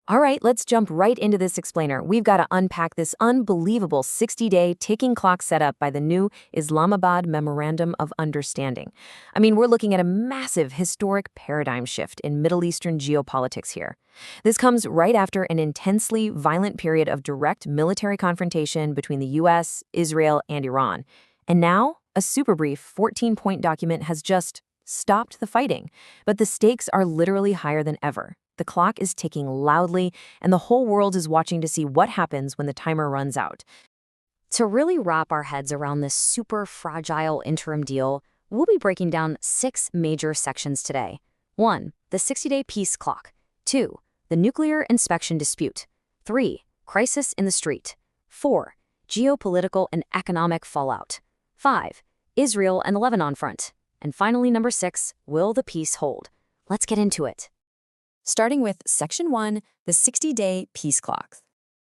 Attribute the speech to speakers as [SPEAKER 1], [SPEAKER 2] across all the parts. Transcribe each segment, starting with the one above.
[SPEAKER 1] All right, let's jump right into this explainer. We've got to unpack this unbelievable 60-day ticking clock set up by the new Islamabad Memorandum of Understanding. I mean, we're looking at a massive historic paradigm shift in Middle Eastern geopolitics here. This comes right after an intensely violent period of direct military confrontation between the US, Israel, and Iran. And now, a super brief 14-point document has just stopped the fighting. But the stakes are literally higher than ever. The clock is ticking loudly, and the whole world is watching to see what happens when the timer runs out. To really wrap our heads around this super fragile interim deal, we'll be breaking down 6 major sections today. 1. The 60-day peace clock. 2. The nuclear inspection dispute. 3. Crisis in the street. 4. Geopolitical and economic fallout. 5. Israel and the Lebanon front. And finally, number 6, will the peace hold? Let's get into it.
[SPEAKER 2] Starting with Section 1, the 60-day peace clock.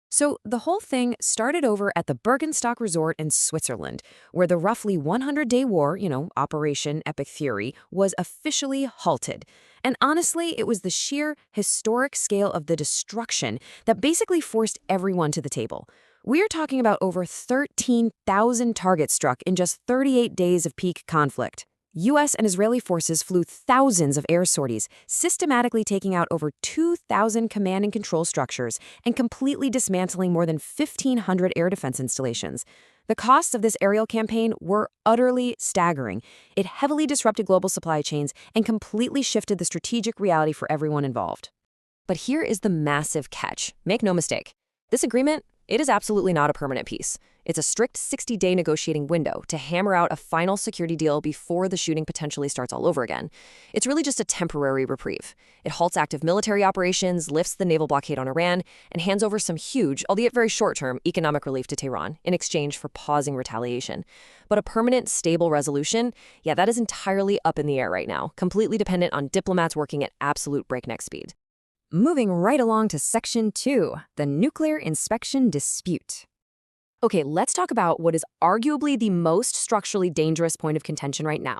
[SPEAKER 2] So the whole thing started over at the Bergenstock Resort in Switzerland, where the roughly 100-day war, Operation Epic Fury, was officially halted. And honestly, it was the sheer historic scale of the destruction that basically forced everyone to the table. We're talking about over 13,000 targets struck in just 38 days of peak conflict. U.S. and Israeli forces flew thousands of air sorties, systematically taking out over 2,000 command and control structures and completely dismantling more than 1,500 air defense installations. The costs of this aerial campaign were utterly staggering. It heavily disrupted global supply chains and completely shifted the strategic reality for everyone involved. But here is the massive catch. Make no mistake. This agreement, it is absolutely not a permanent peace. It's a strict 60-day negotiating window to hammer out a final security deal before the shooting potentially starts all over again. It's really just a temporary reprieve. It halts active military operations, lifts the naval blockade on Iran, and hands over some huge, albeit very short-term, economic relief to Tehran in exchange for pausing retaliation. But a permanent, stable resolution, that is entirely up in the air right now, completely dependent on diplomats working at absolute breakneck speed. Moving right along to Section 2, the nuclear inspection dispute. Okay, let's talk about what is arguably the most structurally dangerous point of contention right now,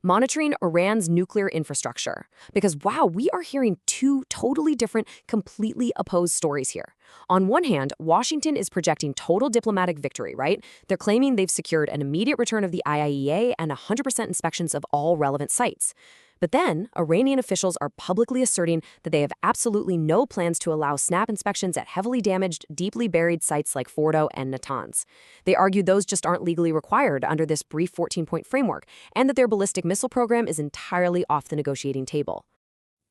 [SPEAKER 2] monitoring Iran's nuclear infrastructure. Because wow, we are hearing 2 totally different, completely opposed stories here. On one hand, Washington is projecting total diplomatic victory, right? They're claiming they've secured an immediate return of the IAEA and 100% inspections of all relevant sites. But then, Iranian officials are publicly asserting that they have absolutely no plans to allow snap inspections at heavily damaged, deeply buried sites like Fordo and Natanz. They argue those just aren't legally required under this brief 14-point framework, and that their ballistic missile program is entirely off the negotiating table.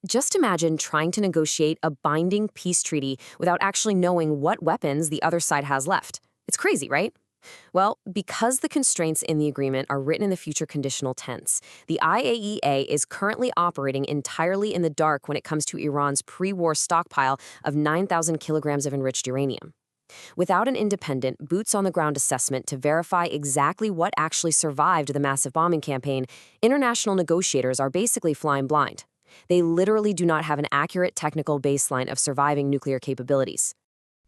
[SPEAKER 2] Just imagine trying to negotiate a binding peace treaty without actually knowing what weapons the other side has left. It's crazy, right? Well, because the constraints in the agreement are written in the future conditional tense, the IAEA is currently operating entirely in the dark when it comes to Iran's pre-war stockpile of 9,000 kilograms of enriched uranium. Without an independent, boots-on-the-ground assessment to verify exactly what actually survived the massive bombing campaign, international negotiators are basically flying blind. They literally do not have an accurate technical baseline of surviving nuclear capabilities.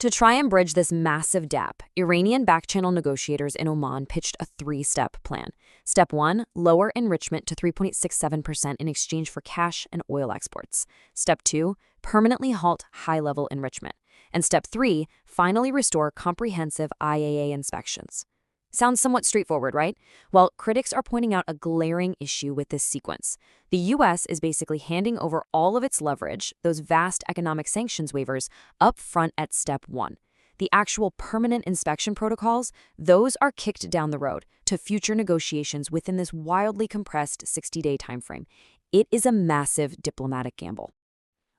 [SPEAKER 2] To try and bridge this massive gap, Iranian back-channel negotiators in Oman pitched a 3-step plan. Step 1, lower enrichment to 3.67% in exchange for cash and oil exports. Step 2, permanently halt high-level enrichment. And Step 3, finally restore comprehensive IAEA inspections. Sounds somewhat straightforward, right? Well, critics are pointing out a glaring issue with this sequence. The U.S. is basically handing over all of its leverage, those vast economic sanctions waivers, up front at Step 1. The actual permanent inspection protocols, those are kicked down the road to future negotiations within this wildly compressed 60-day timeframe. It is a massive diplomatic gamble.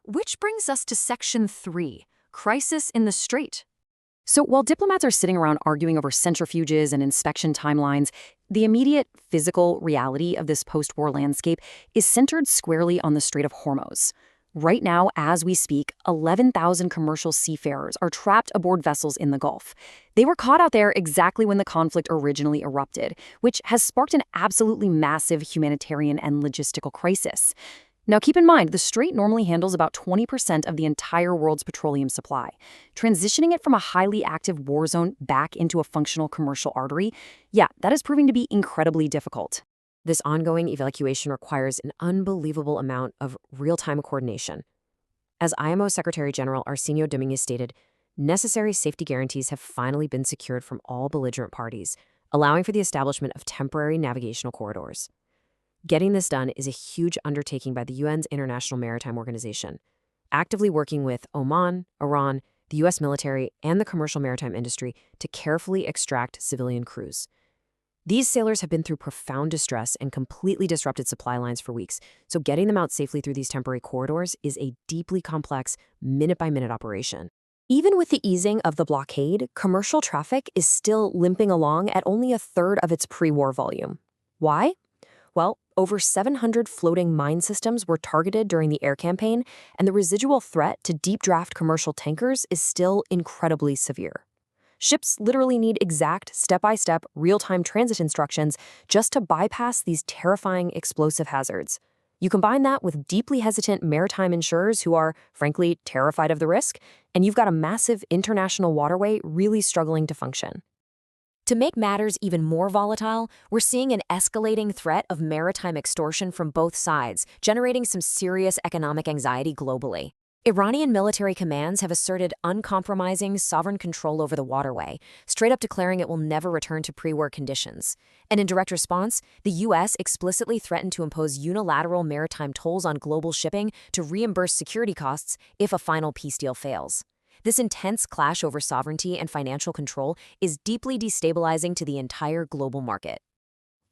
[SPEAKER 2] Which brings us to Section 3, crisis in the strait. So while diplomats are sitting around arguing over centrifuges and inspection timelines, the immediate physical reality of this post-war landscape is centered squarely on the Strait of Hormuz. Right now, as we speak, 11,000 commercial seafarers are trapped aboard vessels in the Gulf. They were caught out there exactly when the conflict originally erupted, which has sparked an absolutely massive humanitarian and logistical crisis. Now keep in mind, the Strait normally handles about 20% of the entire world's petroleum supply. Transitioning it from a highly active war zone back into a functional commercial artery, that is proving to be incredibly difficult. This ongoing evacuation requires an unbelievable amount of real-time coordination.
[SPEAKER 1] As IMO Secretary General Arsenio Dominguez stated, necessary safety guarantees have finally been secured from all belligerent parties, allowing for the establishment of temporary navigational corridors. Getting this done is a huge undertaking by the UN's International Maritime Organization, actively working with Oman, Iran, the U.S. military, and the commercial maritime industry to carefully extract civilian crews. These sailors have been through profound distress and completely disrupted supply lines for weeks, so getting them out safely through these temporary corridors is a deeply complex, minute-by-minute operation. Even with the easing of the blockade, commercial traffic is still limping along at only a third of its pre-war volume. Why? Well, over 700 floating mine systems were targeted during the air campaign, and the residual threat to deep-draft commercial tankers is still incredibly severe. Ships literally need exact, step-by-step, real-time transit instructions just to bypass these terrifying explosive hazards. You combine that with deeply hesitant maritime insurers who are, frankly, terrified of the risk, and you've got a massive international waterway really struggling to function. To make matters even more volatile, we're seeing an escalating threat of maritime extortion from both sides, generating some serious economic anxiety globally. Iranian military commands have asserted uncompromising sovereign control over the waterway, straight up declaring it will never return to pre-war conditions. And in direct response, the U.S. explicitly threatened to impose unilateral maritime tolls on global shipping to reimburse security costs if a final peace deal fails. This intense clash over sovereignty and financial control is deeply destabilizing to the entire global market.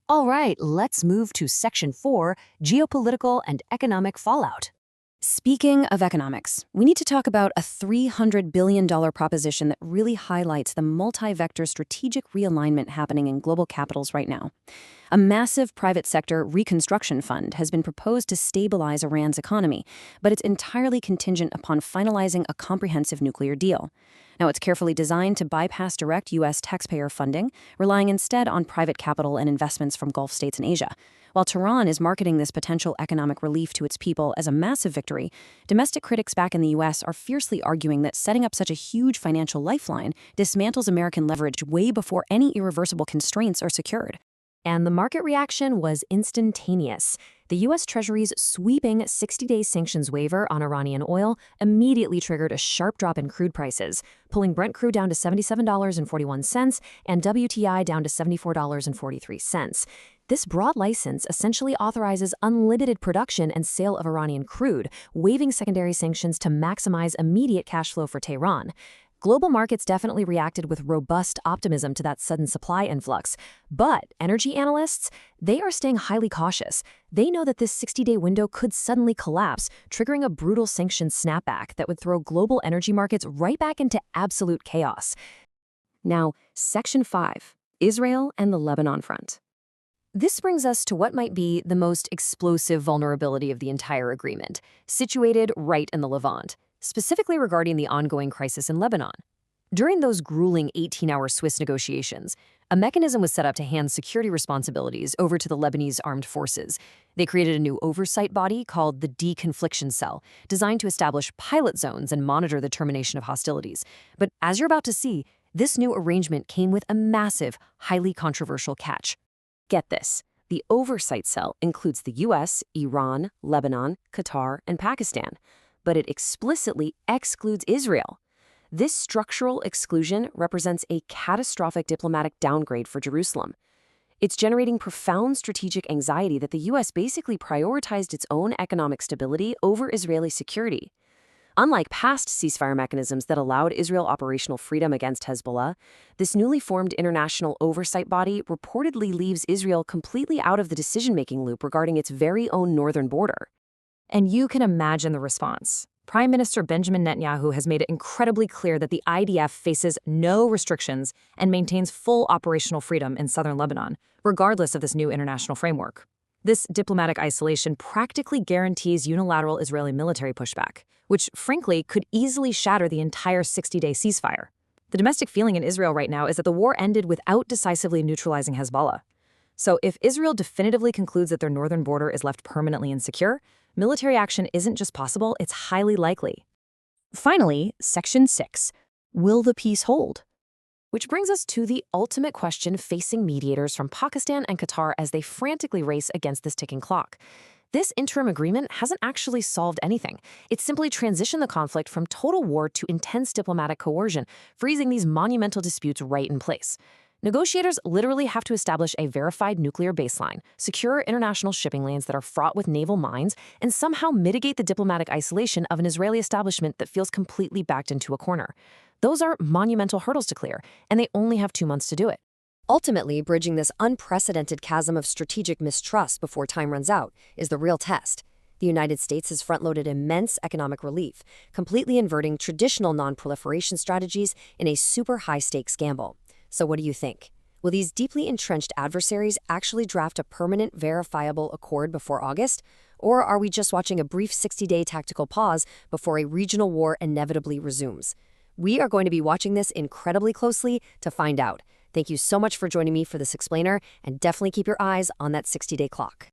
[SPEAKER 2] All right, let's move to Section 4, Geopolitical and Economic Fallout. Speaking of economics, we need to talk about a $300 billion proposition that really highlights the multi-vector strategic realignment happening in global capitals right now. A massive private sector reconstruction fund has been proposed to stabilize Iran's economy, but it's entirely contingent upon finalizing a comprehensive nuclear deal. Now, it's carefully designed to bypass direct U.S. taxpayer funding, relying instead on private capital and investments from Gulf states and Asia. While Tehran is marketing this potential economic relief to its people as a massive victory, domestic critics back in the U.S. are fiercely arguing that setting up such a huge financial lifeline dismantles American leverage way before any irreversible constraints are secured.
[SPEAKER 1] And the market reaction was instantaneous. The U.S. Treasury's sweeping 60-day sanctions waiver on Iranian oil immediately triggered a sharp drop in crude prices, pulling Brent crude down to $77.41 and WTI down to $74.43. This broad license essentially authorizes unlimited production and sale of Iranian crude, waiving secondary sanctions to maximize immediate cash flow for Tehran. Global markets definitely reacted with robust optimism to that sudden supply influx. But energy analysts, they are staying highly cautious. They know that this 60-day window could suddenly collapse, triggering a brutal sanctions snapback that would throw global energy markets right back into absolute chaos.
[SPEAKER 2] Now, Section 5, Israel and the Lebanon front.
[SPEAKER 1] This brings us to what might be the most explosive vulnerability of the entire agreement, situated right in the Levant, specifically regarding the ongoing crisis in Lebanon. During those grueling 18-hour Swiss negotiations, a mechanism was set up to hand security responsibilities over to the Lebanese armed forces. They created a new oversight body called the Deconfliction Cell, designed to establish pilot zones and monitor the termination of hostilities. But as you're about to see, this new arrangement came with a massive, highly controversial catch. Get this. The oversight cell includes the U.S., Iran, Lebanon, Qatar, and Pakistan, but it explicitly excludes Israel. This structural exclusion represents a catastrophic diplomatic downgrade for Jerusalem. It's generating profound strategic anxiety that the U.S. basically prioritized its own economic stability over Israeli security. Unlike past ceasefire mechanisms that allowed Israel operational freedom against Hezbollah, this newly formed international oversight body reportedly leaves Israel completely out of the decision-making loop regarding its very own northern border. And you can imagine the response. Prime Minister Benjamin Netanyahu has made it incredibly clear that the IDF faces no restrictions and maintains full operational freedom in southern Lebanon, regardless of this new international framework. This diplomatic isolation practically guarantees unilateral Israeli military pushback, which, frankly, could easily shatter the entire 60-day ceasefire. The domestic feeling in Israel right now is that the war ended without decisively neutralizing Hezbollah. So if Israel definitively concludes that their northern border is left permanently insecure, military action isn't just possible, it's highly likely.
[SPEAKER 2] Finally, Section 6. Will the peace hold?
[SPEAKER 1] Which brings us to the ultimate question facing mediators from Pakistan and Qatar as they frantically race against this ticking clock. This interim agreement hasn't actually solved anything. It's simply transitioned the conflict from total war to intense diplomatic coercion, freezing these monumental disputes right in place. Negotiators literally have to establish a verified nuclear baseline, secure international shipping lanes that are fraught with naval mines, and somehow mitigate the diplomatic isolation of an Israeli establishment that feels completely backed into a corner. Those are monumental hurdles to clear, and they only have 2 months to do it.
[SPEAKER 2] Ultimately, bridging this unprecedented chasm of strategic mistrust before time runs out is the real test. The United States has front-loaded immense economic relief, completely inverting traditional non-proliferation strategies in a super high-stakes gamble. So what do you think? Will these deeply entrenched adversaries actually draft a permanent, verifiable accord before August? Or are we just watching a brief 60-day tactical pause before a regional war inevitably resumes? We are going to be watching this incredibly closely to find out. Thank you so much for joining me for this explainer, and definitely keep your eyes on that 60-day clock.